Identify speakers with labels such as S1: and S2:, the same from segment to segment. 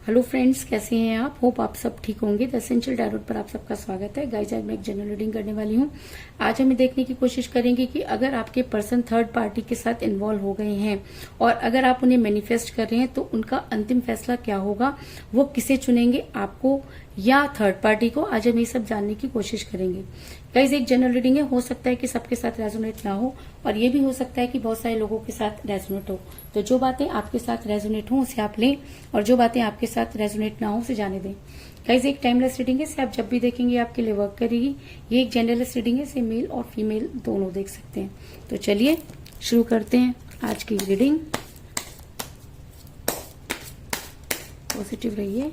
S1: Hello friends, कैसे हैं आप? होप आप सब ठीक होंगे। द एसेंशियल टैरोट पर आप सबका स्वागत है। गाइस, आज मैं एक जनरल रीडिंग करने वाली हूँ। आज हम देखने की कोशिश करेंगे कि अगर आपके पर्सन थर्ड पार्टी के साथ इन्वॉल्व हो गए हैं और अगर आप उन्हें मैनिफेस्ट कर रहे हैं तो उनका अंतिम फैसला क्या होगा, वो किसे चुनेंगे, आपको या थर्ड पार्टी को। आज हम ये सब जानने की कोशिश करेंगे। गाइस, एक जनरल रीडिंग है, हो सकता है कि सबके साथ रेजोनेट ना हो और ये भी हो सकता है कि बहुत सारे लोगों के साथ रेजोनेट हो। तो जो बातें आपके साथ रेजोनेट हो उसे आप लें और जो बातें आपके साथ रेजोनेट ना हो उसे जाने दें। गाइस, एक टाइमलेस रीडिंग है, इसे आप जब भी देखेंगे आपके लिए वर्क करेगी। ये एक जेंडरलेस रीडिंग है, इसे मेल और फीमेल दोनों देख सकते हैं। तो चलिए शुरू करते हैं आज की रीडिंग। पॉजिटिव रहिए।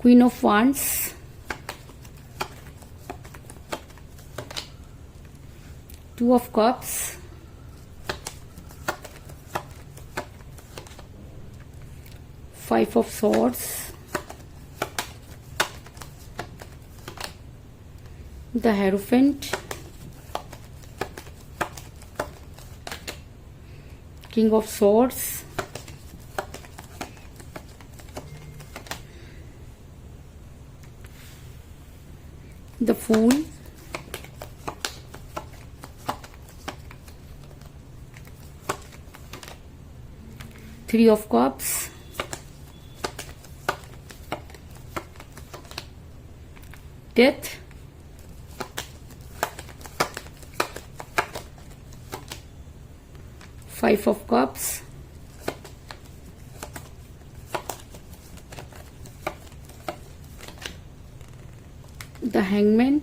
S1: Queen of Wands, Two of Cups, Five of Swords, the Hierophant, King of Swords, the Fool, Three of Cups, Death, Five of Cups, the hangman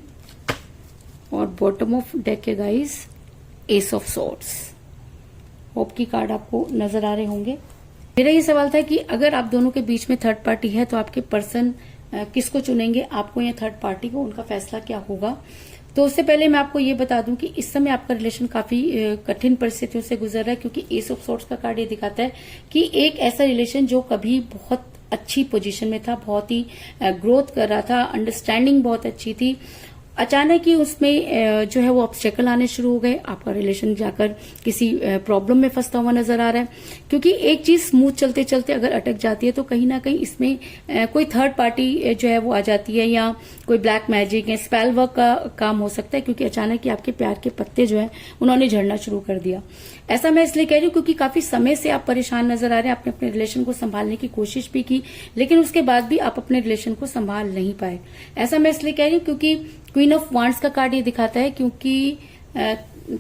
S1: और बॉटम ऑफ डेक है guys S of swords. Hope की card आपको नजर आ रहे होंगे। मेरा ये सवाल था कि अगर आप दोनों के बीच में थर्ड पार्टी है तो आपके पर्सन किसको चुनेंगे, आपको या थर्ड पार्टी को, उनका फैसला क्या होगा। तो उससे पहले मैं आपको ये बता दूं कि इस समय आपका रिलेशन काफी कठिन परिस्थितियों से गुजर रहा है, क्योंकि एस ऑफ सॉर्ड्स का कार्ड ये दिखाता है कि एक ऐसा रिलेशन जो कभी बहुत अच्छी पोजीशन में था, बहुत ही ग्रोथ कर रहा था, अंडरस्टैंडिंग बहुत अच्छी थी, अचानक ही उसमें जो है वो ऑब्स्टेकल आने शुरू हो गए। आपका रिलेशन जाकर किसी प्रॉब्लम में फंसता हुआ नजर आ रहा है, क्योंकि एक चीज स्मूथ चलते चलते अगर अटक जाती है तो कहीं ना कहीं इसमें कोई थर्ड पार्टी जो है वो आ जाती है, या कोई ब्लैक मैजिक या स्पेल वर्क का काम हो सकता है, क्योंकि अचानक ही आपके प्यार के पत्ते जो है उन्होंने झड़ना शुरू कर दिया। ऐसा मैं इसलिए कह रही हूँ क्योंकि काफी समय से आप परेशान नजर आ रहे हैं। आपने अपने रिलेशन को संभालने की कोशिश भी की, लेकिन उसके बाद भी आप अपने रिलेशन को संभाल नहीं पाए। ऐसा मैं इसलिए कह रही हूँ क्योंकि क्वीन ऑफ वांड्स का कार्ड ये दिखाता है, क्योंकि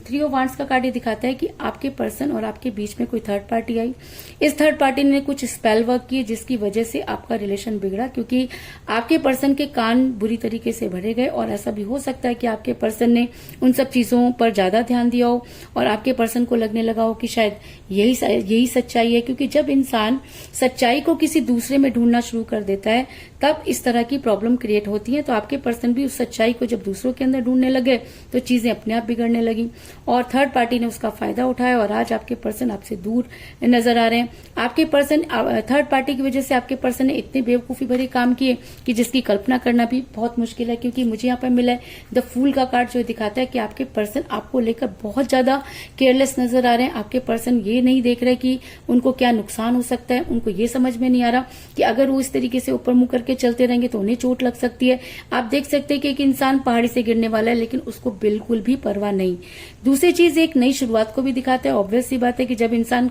S1: थ्री ऑफ वांड्स का कार्ड ये दिखाता है कि आपके पर्सन और आपके बीच में कोई थर्ड पार्टी आई। इस थर्ड पार्टी ने कुछ स्पेल वर्क किए जिसकी वजह से आपका रिलेशन बिगड़ा, क्योंकि आपके पर्सन के कान बुरी तरीके से भरे गए। और ऐसा भी हो सकता है कि आपके पर्सन ने उन सब चीजों पर ज्यादा ध्यान दिया हो और आपके पर्सन को लगने लगा हो कि शायद यही सच्चाई है, क्योंकि जब इंसान सच्चाई को किसी दूसरे में ढूंढना शुरू कर देता है तब इस तरह की प्रॉब्लम क्रिएट होती है। तो आपके पर्सन भी उस सच्चाई को जब दूसरों के अंदर ढूंढने लगे तो चीजें अपने आप बिगड़ने लगी और थर्ड पार्टी ने उसका फायदा उठाया और आज आपके पर्सन आपसे दूर नजर आ रहे हैं। आपके पर्सन थर्ड पार्टी की वजह से आपके पर्सन ने इतने बेवकूफी भरे काम किए कि जिसकी कल्पना करना भी बहुत मुश्किल है, क्योंकि मुझे यहाँ पर मिला है द फूल का कार्ड, जो दिखाता है कि आपके पर्सन आपको लेकर बहुत ज्यादा केयरलेस नजर आ रहे हैं। आपके पर्सन ये नहीं देख रहे कि उनको क्या नुकसान हो सकता है, उनको ये समझ में नहीं आ रहा कि अगर वो इस तरीके से ऊपर मुंह करके चलते रहेंगे तो उन्हें चोट लग सकती है। आप देख सकते हैं कि एक इंसान पहाड़ी से गिरने वाला है, लेकिन उसको बिल्कुल भी परवाह नहीं। दूसरी चीज, एक नई शुरुआत को भी दिखाता है। ऑब्वियस सी बात है कि जब इंसान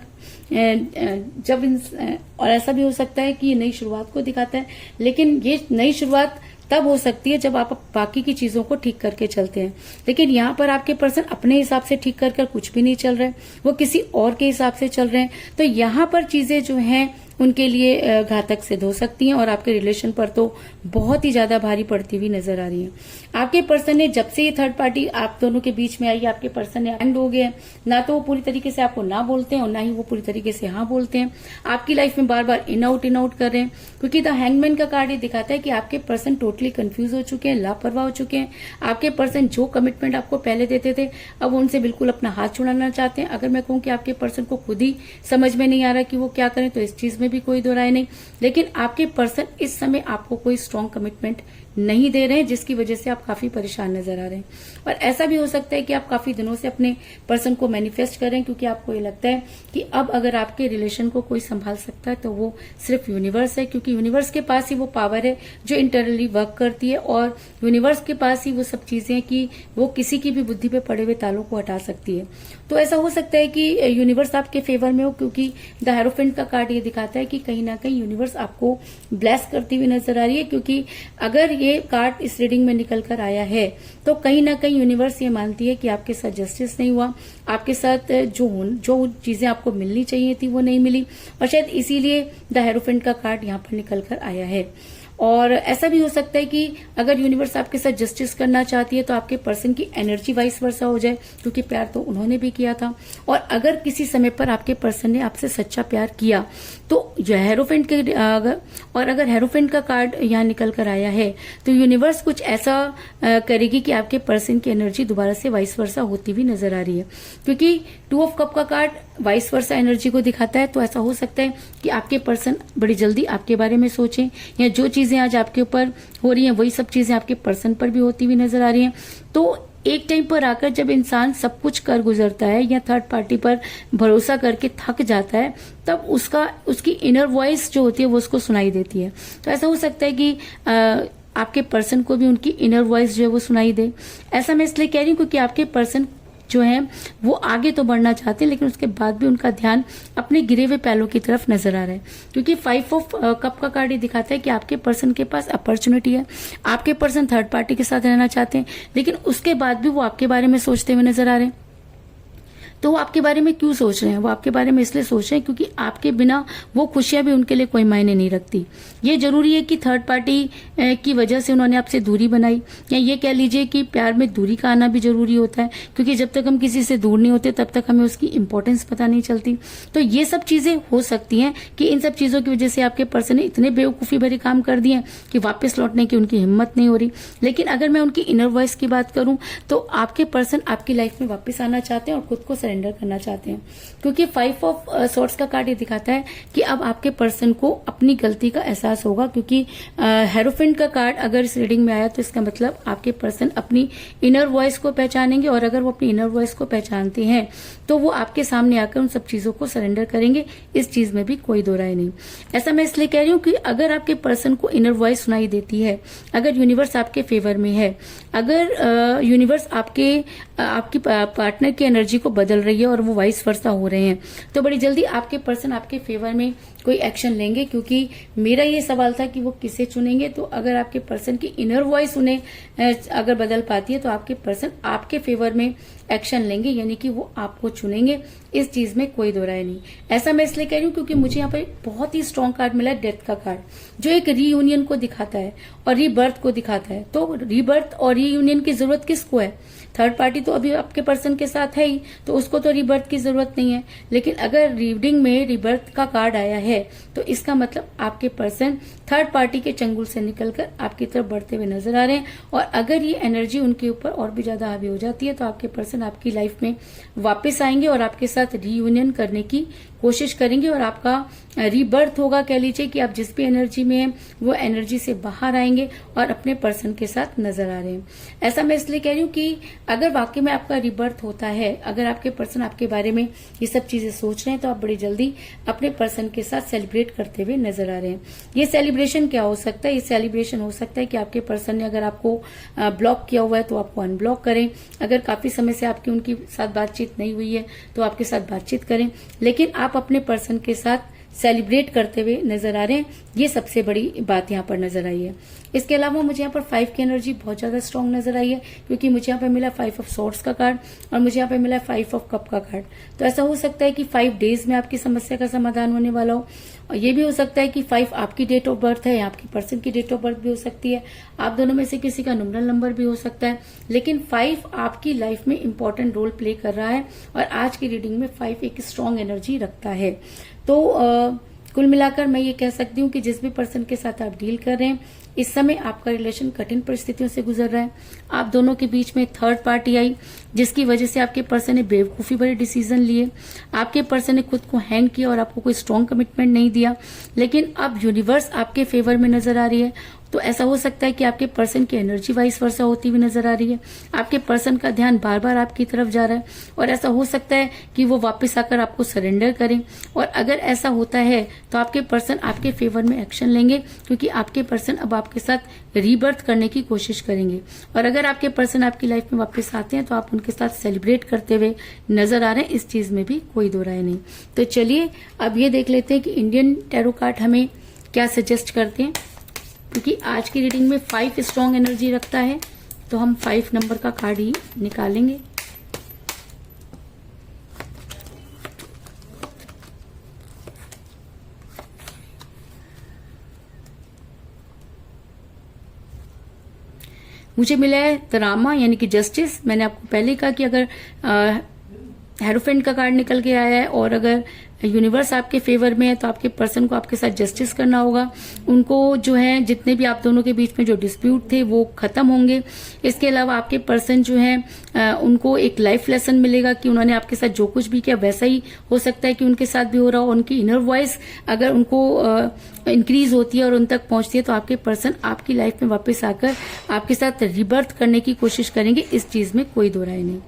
S1: और ऐसा भी हो सकता है कि ये नई शुरुआत को दिखाता है, लेकिन ये नई शुरुआत तब हो सकती है जब आप बाकी की चीजों को ठीक करके चलते हैं। लेकिन यहाँ पर आपके पर्सन अपने हिसाब से ठीक कर कुछ भी नहीं चल रहे, वो किसी और के हिसाब से चल रहे हैं। तो यहाँ पर चीजें जो हैं उनके लिए घातक सिद्ध हो सकती हैं और आपके रिलेशन पर तो बहुत ही ज्यादा भारी पड़ती हुई नजर आ रही है। आपके पर्सन ने जब से ये थर्ड पार्टी आप दोनों के बीच में आई, आपके पर्सन हैंड हो गए हैं, ना तो वो पूरी तरीके से आपको ना बोलते हैं और ना ही वो पूरी तरीके से हाँ बोलते हैं। आपकी लाइफ में बार बार इन आउट कर रहे हैं, क्योंकि द हैंगमैन का कार्ड ये दिखाता है कि आपके पर्सन टोटली कंफ्यूज हो चुके हैं, लापरवाह हो चुके हैं। आपके पर्सन जो कमिटमेंट आपको पहले देते थे अब उनसे बिल्कुल अपना हाथ छुड़ाना चाहते हैं। अगर मैं कहूं कि आपके पर्सन को खुद ही समझ में नहीं आ रहा कि वो क्या करें, तो इस चीज में भी कोई दो राय नहीं। लेकिन आपके पर्सन इस समय आपको कोई स्ट्रांग कमिटमेंट नहीं दे रहे हैं, जिसकी वजह से आप काफी परेशान नजर आ रहे हैं। और ऐसा भी हो सकता है कि आप काफी दिनों से अपने पर्सन को मैनिफेस्ट करें, क्योंकि आपको ये लगता है कि अब अगर आपके रिलेशन को कोई संभाल सकता है तो वो सिर्फ यूनिवर्स है, क्योंकि यूनिवर्स के पास ही वो पावर है जो इंटरनली वर्क करती है, और यूनिवर्स के पास ही वो सब चीजें हैं कि वो किसी की भी बुद्धि पे पड़े हुए तालों को हटा सकती है। तो ऐसा हो सकता है कि यूनिवर्स आपके फेवर में हो, क्योंकि द हेरोफेंट का कार्ड ये दिखाता है कि कहीं ना कहीं यूनिवर्स आपको ब्लेस करती हुई नजर आ रही है। क्योंकि अगर ये कार्ड इस रीडिंग में निकल कर आया है तो कहीं ना कहीं यूनिवर्स ये मानती है कि आपके साथ जस्टिस नहीं हुआ, आपके साथ जो चीजें आपको मिलनी चाहिए थी वो नहीं मिली, और शायद इसीलिए द हेरोफेंट का कार्ड यहाँ पर निकल कर आया है। और ऐसा भी हो सकता है कि अगर यूनिवर्स आपके साथ जस्टिस करना चाहती है तो आपके पर्सन की एनर्जी वाइस वर्सा हो जाए, क्योंकि प्यार तो उन्होंने भी किया था। और अगर किसी समय पर आपके पर्सन ने आपसे सच्चा प्यार किया तो हेरोफेंट के अगर हेरोफेंट का कार्ड यहाँ निकल कर आया है तो यूनिवर्स कुछ ऐसा करेगी कि आपके पर्सन की एनर्जी दोबारा से वाइस वर्सा होती हुई नजर आ रही है। क्योंकि 2 ऑफ कप का कार्ड वाइस वर्सा एनर्जी को दिखाता है, तो ऐसा हो सकता है कि आपके पर्सन बड़ी जल्दी आपके बारे में सोचें, या जो चीजें आज आपके ऊपर हो रही हैं वही सब चीजें आपके पर्सन पर भी होती हुई नजर आ रही हैं। तो एक टाइम पर आकर जब इंसान सब कुछ कर गुजरता है या थर्ड पार्टी पर भरोसा करके थक जाता है, तब उसकी इनर वॉइस जो होती है वो उसको सुनाई देती है। तो ऐसा हो सकता है कि आपके पर्सन को भी उनकी इनर वॉइस जो है वो सुनाई दे। ऐसा मैं इसलिए कह रही हूँ क्योंकि आपके पर्सन जो है वो आगे तो बढ़ना चाहते हैं, लेकिन उसके बाद भी उनका ध्यान अपने गिरे हुए पैलों की तरफ नजर आ रहा है। क्योंकि 5 ऑफ कप का कार्ड ये दिखाता है कि आपके पर्सन के पास अपॉर्चुनिटी है, आपके पर्सन थर्ड पार्टी के साथ रहना चाहते हैं, लेकिन उसके बाद भी वो आपके बारे में सोचते हुए नजर आ रहे हैं। तो वो आपके बारे में क्यों सोच रहे हैं? वो आपके बारे में इसलिए सोच रहे हैं क्योंकि आपके बिना वो खुशियां भी उनके लिए कोई मायने नहीं रखती। ये जरूरी है कि थर्ड पार्टी की वजह से उन्होंने आपसे दूरी बनाई, या ये कह लीजिए कि प्यार में दूरी का आना भी जरूरी होता है, क्योंकि जब तक हम किसी से दूर नहीं होते तब तक हमें उसकी इंपॉर्टेंस पता नहीं चलती। तो ये सब चीजें हो सकती हैं कि इन सब चीजों की वजह से आपके पर्सन ने इतने बेवकूफी भरे काम कर दिए कि वापस लौटने की उनकी हिम्मत नहीं हो रही। लेकिन अगर मैं उनकी इनर वॉइस की बात करूं तो आपके पर्सन आपकी लाइफ में वापस आना चाहते हैं और खुद को सरेंडर करना चाहते हैं। क्योंकि 5 ऑफ सॉर्ड्स का कार्ड ये दिखाता है कि अब आपके पर्सन को अपनी गलती का एहसास होगा, क्योंकि हेरोफेंट का कार्ड अगर इस रीडिंग में आया तो इसका मतलब आपके पर्सन अपनी इनर वॉइस को पहचानेंगे, और अगर वो अपनी इनर वॉइस को पहचानते हैं तो वो आपके सामने आकर उन सब चीजों को सरेंडर करेंगे। इस चीज में भी कोई दो राय नहीं। ऐसा मैं इसलिए कह रही हूँ कि अगर आपके पर्सन को इनर वॉइस सुनाई देती है, अगर यूनिवर्स आपके फेवर में है, अगर यूनिवर्स आपकी पार्टनर की एनर्जी को बदल रही है और वो वाइस वर्सा हो रहे हैं, तो बड़ी जल्दी आपके पर्सन आपके फेवर में कोई एक्शन लेंगे। क्योंकि मेरा ये सवाल था कि वो किसे चुनेंगे, तो अगर आपके पर्सन की इनर वॉइस उन्हें अगर बदल पाती है तो आपके पर्सन आपके फेवर में एक्शन लेंगे, यानी कि वो आपको चुनेंगे। इस चीज में कोई दो राय नहीं। ऐसा मैं इसलिए कह रही हूँ क्योंकि मुझे यहाँ पे बहुत ही स्ट्रॉन्ग कार्ड मिला है, डेथ का कार्ड, जो एक रीयूनियन को दिखाता है और रीबर्थ को दिखाता है। तो रीबर्थ और रीयूनियन की जरूरत किसको है? थर्ड पार्टी तो अभी आपके पर्सन के साथ है ही, तो उसको तो रीबर्थ की जरूरत नहीं है। लेकिन अगर रीडिंग में रीबर्थ का कार्ड आया है तो इसका मतलब आपके पर्सन थर्ड पार्टी के चंगुल से निकलकर आपकी तरफ बढ़ते हुए नजर आ रहे हैं। और अगर ये एनर्जी उनके ऊपर और भी ज्यादा हावी हो जाती है तो आपके पर्सन आपकी लाइफ में वापस आएंगे और आपके साथ रीयूनियन करने की कोशिश करेंगे, और आपका रीबर्थ होगा। कह लीजिए कि आप जिस भी एनर्जी में हैं वो एनर्जी से बाहर आएंगे और अपने पर्सन के साथ नजर आ रहे हैं। ऐसा मैं इसलिए कह रही हूँ कि अगर वाकई में आपका रीबर्थ होता है, अगर आपके पर्सन आपके बारे में ये सब चीजें सोच रहे हैं, तो आप बड़ी जल्दी अपने पर्सन के साथ सेलिब्रेट करते हुए नजर आ रहे हैं। ये सेलिब्रेशन क्या हो सकता है? ये सेलिब्रेशन हो सकता है कि आपके पर्सन ने अगर आपको ब्लॉक किया हुआ है तो आपको अनब्लॉक करें। अगर काफी समय से आपकी उनकी साथ बातचीत नहीं हुई है तो आपके साथ बातचीत करें, लेकिन आप अपने पर्सन के साथ सेलिब्रेट करते हुए नजर आ रहे हैं। ये सबसे बड़ी बात यहाँ पर नजर आई है। इसके अलावा मुझे यहाँ पर 5 की एनर्जी बहुत ज्यादा स्ट्रांग नजर आई है, क्योंकि मुझे यहाँ पे मिला 5 ऑफ सॉर्ड्स का कार्ड और मुझे यहाँ पे मिला 5 ऑफ कप का कार्ड। तो ऐसा हो सकता है कि 5 डेज में आपकी समस्या का समाधान होने वाला हो, और ये भी हो सकता है कि 5 आपकी डेट ऑफ बर्थ है या आपकी पर्सन की डेट ऑफ बर्थ भी हो सकती है, आप दोनों में से किसी का न्यूमरल नंबर भी हो सकता है, लेकिन 5 आपकी लाइफ में इंपॉर्टेंट रोल प्ले कर रहा है और आज की रीडिंग में 5 एक स्ट्रांग एनर्जी रखता है। तो कुल मिलाकर मैं ये कह सकती हूँ कि जिस भी पर्सन के साथ आप डील कर रहे हैं, इस समय आपका रिलेशन कठिन परिस्थितियों से गुजर रहा है। आप दोनों के बीच में थर्ड पार्टी आई, जिसकी वजह से आपके पर्सन ने बेवकूफी भरे डिसीजन लिए, आपके पर्सन ने खुद को हैंग किया और आपको कोई स्ट्रांग कमिटमेंट नहीं दिया। लेकिन अब यूनिवर्स आपके फेवर में नजर आ रही है, तो ऐसा हो सकता है कि आपके पर्सन की एनर्जी वाइस वर्सा होती हुई नजर आ रही है, आपके पर्सन का ध्यान बार बार आपकी तरफ जा रहा है, और ऐसा हो सकता है कि वो वापस आकर आपको सरेंडर करें। और अगर ऐसा होता है तो आपके पर्सन आपके फेवर में एक्शन लेंगे, क्योंकि आपके पर्सन अब आपके साथ रीबर्थ करने की कोशिश करेंगे। और अगर आपके पर्सन आपकी लाइफ में वापस आते हैं तो आप उनके साथ सेलिब्रेट करते हुए नजर आ रहे हैं, इस चीज में भी कोई दो राय नहीं। तो चलिए अब ये देख लेते हैं कि इंडियन टैरो कार्ड हमें क्या सजेस्ट करते हैं, क्योंकि आज की रीडिंग में 5 स्ट्रांग एनर्जी रखता है, तो हम 5 नंबर का कार्ड ही निकालेंगे। मुझे मिला है ड्रामा यानी कि जस्टिस। मैंने आपको पहले कहा कि अगर हेरोफेंट का कार्ड निकल के आया है और अगर यूनिवर्स आपके फेवर में है तो आपके पर्सन को आपके साथ जस्टिस करना होगा। उनको जो है जितने भी आप दोनों के बीच में जो डिस्प्यूट थे वो खत्म होंगे। इसके अलावा आपके पर्सन जो है उनको एक लाइफ लेसन मिलेगा कि उन्होंने आपके साथ जो कुछ भी किया वैसा ही हो सकता है कि उनके साथ भी हो रहा हो। उनकी इनर वॉइस अगर उनको इंक्रीज होती है और उन तक पहुंचती है तो आपके पर्सन आपकी लाइफ में वापस आकर आपके साथ रिबर्थ करने की कोशिश करेंगे, इस चीज में कोई दो राय नहीं।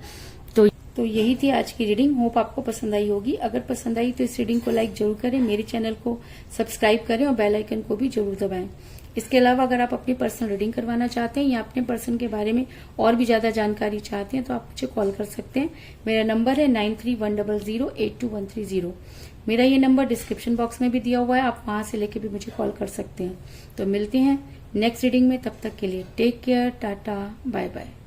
S1: तो यही थी आज की रीडिंग। होप आपको पसंद आई होगी। अगर पसंद आई तो इस रीडिंग को लाइक जरूर करें, मेरे चैनल को सब्सक्राइब करें और बेल आइकन को भी जरूर दबाएं। इसके अलावा अगर आप अपनी पर्सनल रीडिंग करवाना चाहते हैं या अपने पर्सन के बारे में और भी ज्यादा जानकारी चाहते हैं तो आप मुझे कॉल कर सकते हैं। मेरा नंबर है 9310082130। मेरा ये नंबर डिस्क्रिप्शन बॉक्स में भी दिया हुआ है, आप वहां से लेके भी मुझे कॉल कर सकते हैं। तो मिलते हैं नेक्स्ट रीडिंग में, तब तक के लिए take care, tata, bye bye.